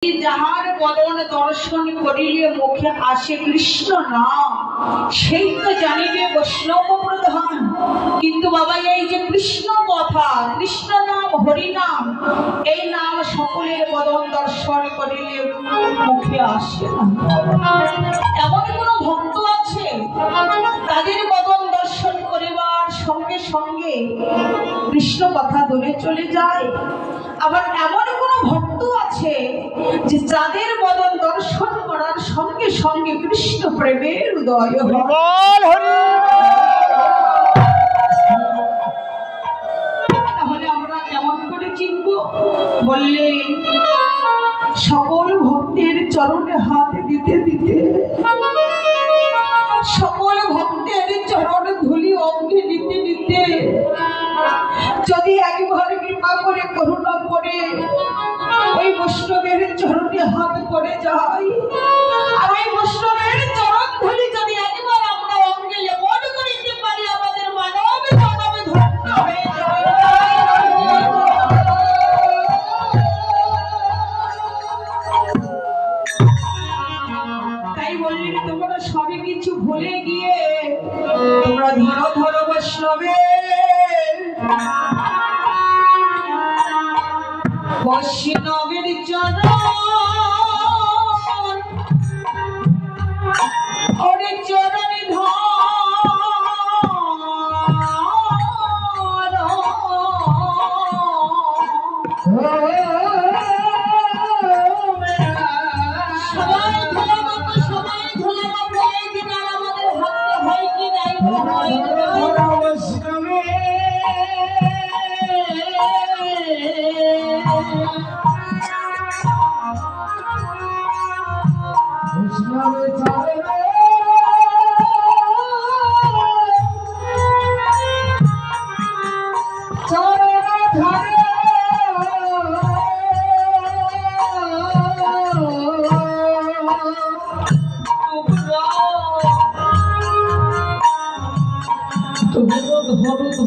যাহার বদন দর্শন করিলে মুখে আসে কৃষ্ণ নাম, সেই তো জানিবে বৈষ্ণব প্রধান। কিন্তু বাবা, এই যে কৃষ্ণ কথা, কৃষ্ণ নাম, হরিনাম, এই নাম সকলের বদন দর্শন করিলে মুখে আসে না। এমন কোন ভক্ত আছে তাদের বদন দর্শন করিবার সঙ্গে সঙ্গে কৃষ্ণ কথা দূরে চলে যায়? আবার এমন কোন ভক্ত আছে যে যাদের বদন দর্শন করার সঙ্গে সঙ্গে কৃষ্ণ প্রেমের উদয় হয়? তাহলে আমরা কেমন করে চিনব? বললেন, সকল ভক্তের চরণে হাত দিতে দিতে, সকল ভক্তের চরণ ধুলি অঙ্গে নিতে নিতে, যদি একবার কৃপা করে করুণা করে ওই বৈষ্ণবের চরণে হাত পড়ে যায়, আর ওই বৈষ্ণবের চরণ ধুলি যদি একবার আমরা অঙ্গে লেপন করিতে পারি, আমাদের মানব জন্মে ধন্য হয়ে যায়। তাই বললেন, তোমরা সবই কিছু ভুলে গিয়ে তোমরা ধরো ধরো বৈষ্ণবে বৈষ্ণবের চরণ, ওরে চরণে ধরো। সবাই ধুলাম এই দিন, আর আমাদের হাতে হয় কি নাই হয় ধরো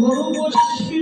ধরো বসি